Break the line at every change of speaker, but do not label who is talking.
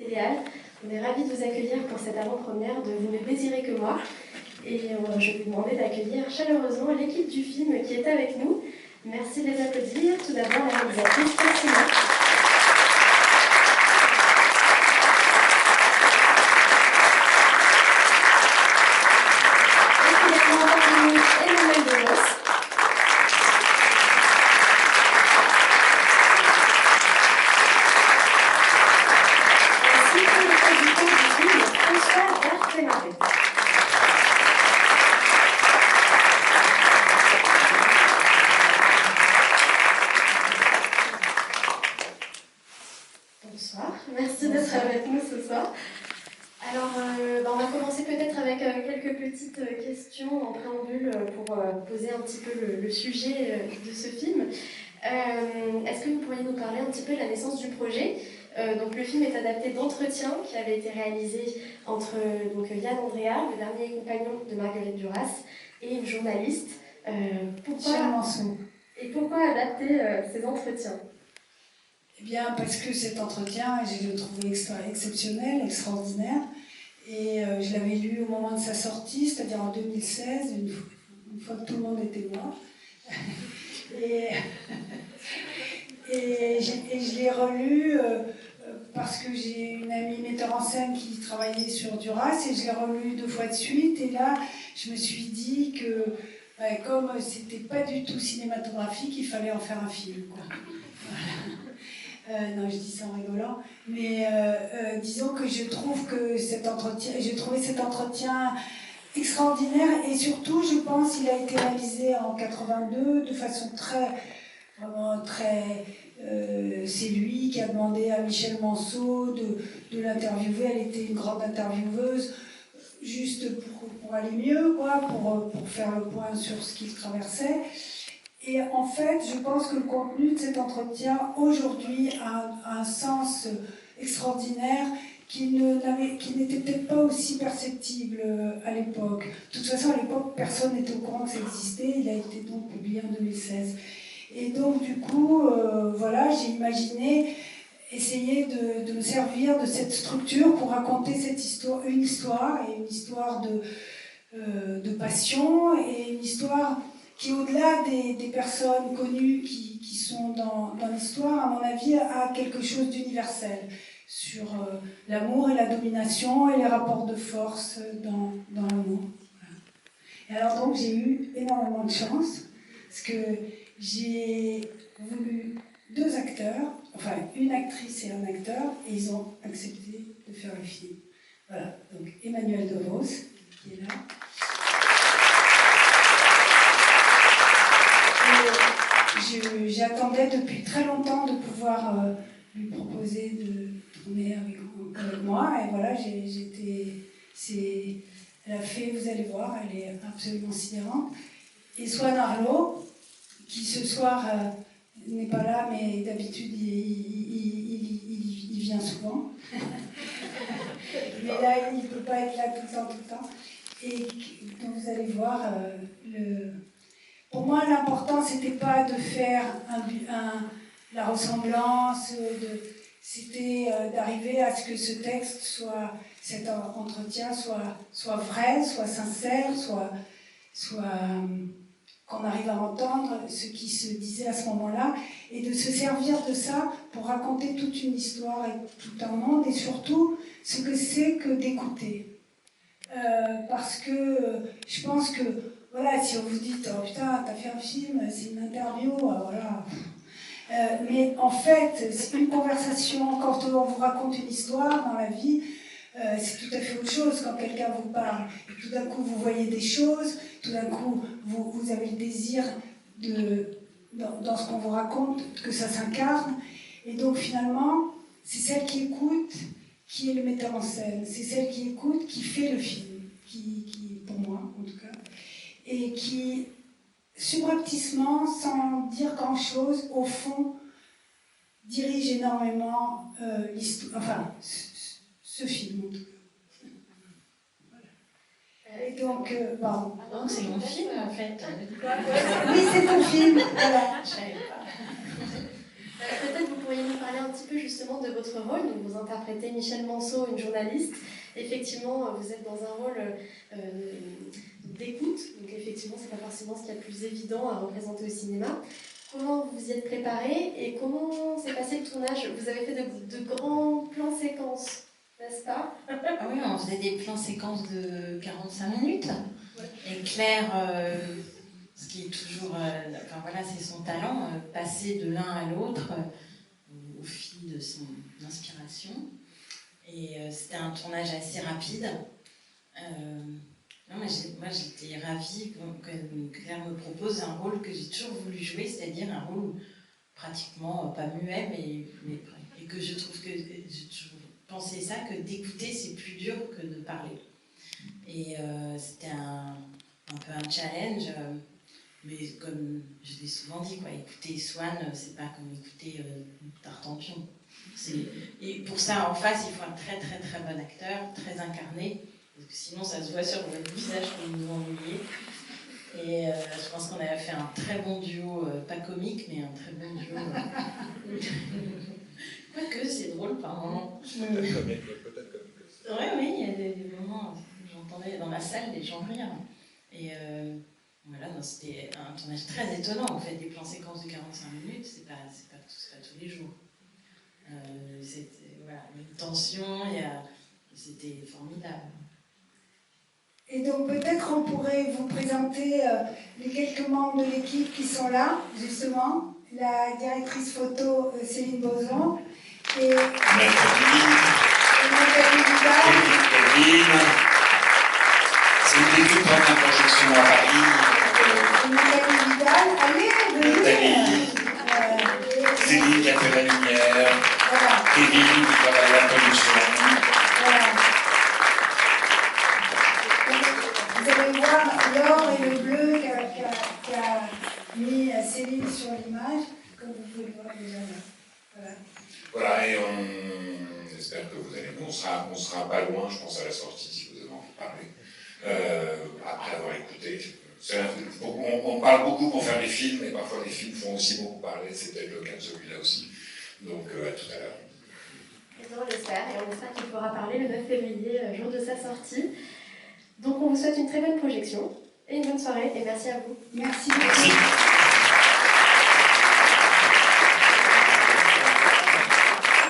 idéal. On est ravis de vous accueillir pour cette avant-première de Vous ne désirez que moi. Et je vais vous demander d'accueillir chaleureusement l'équipe du film qui est avec nous. Merci de les applaudir. Tout d'abord, la réalisatrice Fatima. Bonsoir, merci d'être avec nous ce soir. Alors, on va commencer peut-être avec quelques petites questions en préambule pour poser un petit peu le sujet de ce film. Est-ce que vous pourriez nous parler un petit peu de la naissance du projet? Donc, le film est adapté d'entretiens qui avaient été réalisés entre Yann Andrea, le dernier compagnon de Marguerite Duras, et une journaliste. Pourquoi adapter ces entretiens?
Eh bien, parce que cet entretien, je l'ai trouvé exceptionnel, extraordinaire. Et je l'avais lu au moment de sa sortie, c'est-à-dire en 2016, une fois que tout le monde était mort. et je l'ai relu parce que j'ai une amie metteur en scène qui travaillait sur Duras, et je l'ai relu 2 fois de suite. Et là, je me suis dit que, comme c'était pas du tout cinématographique, il fallait en faire un film, quoi. Non, je dis ça en rigolant, mais disons que je trouve que j'ai trouvé cet entretien extraordinaire, et surtout, je pense qu'il a été réalisé en 82 de façon vraiment très. C'est lui qui a demandé à Michel Manceau de l'interviewer. Elle était une grande intervieweuse, juste pour aller mieux, quoi, pour faire le point sur ce qu'il traversait. Et en fait, je pense que le contenu de cet entretien, aujourd'hui, a un sens extraordinaire qui n'était peut-être pas aussi perceptible à l'époque. De toute façon, à l'époque, personne n'était au courant que ça existait. Il a été donc publié en 2016. Et donc, du coup, voilà, j'ai imaginé essayer de me servir de cette structure pour raconter une histoire de passion, et une histoire qui, au-delà des personnes connues qui sont dans l'histoire, à mon avis, a quelque chose d'universel sur l'amour et la domination et les rapports de force dans l'amour. Voilà. Et alors donc, j'ai eu énormément de chance, parce que j'ai voulu 2 acteurs, enfin une actrice et un acteur, et ils ont accepté de faire le film. Voilà, donc Emmanuel DeVos, qui est là. J'attendais depuis très longtemps de pouvoir lui proposer de tourner avec moi, et voilà, elle a fait, vous allez voir, elle est absolument sidérante. Et Swan Arlo, qui ce soir n'est pas là, mais d'habitude il vient souvent. Mais là, il ne peut pas être là tout le temps. Et donc vous allez voir, pour moi, l'important, c'était pas de faire la ressemblance, c'était d'arriver à ce que ce texte cet entretien soit vrai, soit sincère, qu'on arrive à entendre ce qui se disait à ce moment-là, et de se servir de ça pour raconter toute une histoire et tout un monde, et surtout ce que c'est que d'écouter. Parce que je pense que, voilà, si on vous dit « Oh putain, t'as fait un film, c'est une interview, voilà ». Mais en fait, c'est une conversation. Quand on vous raconte une histoire dans la vie, c'est tout à fait autre chose quand quelqu'un vous parle. Et tout d'un coup, vous voyez des choses, tout d'un coup, vous avez le désir dans ce qu'on vous raconte, que ça s'incarne. Et donc finalement, c'est celle qui écoute qui est le metteur en scène. C'est celle qui écoute, qui fait le film, qui pour moi en tout cas, et qui, subrepticement, sans dire grand-chose, au fond, dirige énormément ce film en tout cas. Et donc, pardon.
Non, c'est mon film en fait.
Oui, c'est ton film, voilà.
Peut-être vous pourriez nous parler un petit peu justement de votre rôle? Donc, vous interprétez Michel Manceau, une journaliste. Effectivement, vous êtes dans un rôle d'écoute, donc effectivement, c'est pas forcément ce qu'il y a de plus évident à représenter au cinéma. Comment vous vous y êtes préparé et comment s'est passé le tournage? Vous avez fait de grands plans séquences, n'est-ce pas?
Ah oui, on faisait des plans séquences de 45 minutes. Ouais. Et Claire, ce qui est toujours, enfin voilà, c'est son talent, passer de l'un à l'autre au fil de son inspiration. Et c'était un tournage assez rapide. Non, moi j'étais ravie que Claire me propose un rôle que j'ai toujours voulu jouer, c'est-à-dire un rôle pratiquement pas muet, et que je trouve que je pensais ça, que d'écouter c'est plus dur que de parler. Et c'était un peu un challenge, mais comme je l'ai souvent dit, quoi, écouter Swan, c'est pas comme écouter Tartampion. Et pour ça, en face, il faut un très très très bon acteur, très incarné. Parce que sinon, ça se voit sur votre visage que vous nous ennuyez. Et je pense qu'on avait fait un très bon duo, pas comique, mais un très bon duo. Quoique, c'est drôle par moments.
Peut-être comique, peut-être comique.
Oui, il y a des moments où j'entendais dans la salle des gens rire. Et voilà, c'était un tournage très étonnant. On fait des plans séquences de 45 minutes, c'est pas tous les jours. C'était voilà, une tension, c'était formidable.
Et donc peut-être on pourrait vous présenter les quelques membres de l'équipe qui sont là, justement. La directrice photo Céline Boson et Nathalie Vidal.
C'est une équipe en projection à Paris.
Nathalie Vidal, allez, venez.
Nathalie, Céline qui a fait la lumière,
voilà.
Kevin qui travaille à la production.
Voilà. Vous allez voir l'or et le bleu qu'a mis Céline sur l'image, comme vous pouvez le voir déjà là. Voilà.
Voilà, et on espère que vous allez. On sera pas loin, je pense, à la sortie, si vous avez envie de parler. Après avoir écouté. On parle beaucoup pour faire des films, mais parfois les films font aussi beaucoup parler. C'est peut-être le cas de celui-là aussi. Donc à tout à l'heure.
On l'espère, et on espère qu'il pourra parler le 9 février, jour de sa sortie. Donc on vous souhaite une très bonne projection et une bonne soirée, et merci à vous.
Merci.
Merci.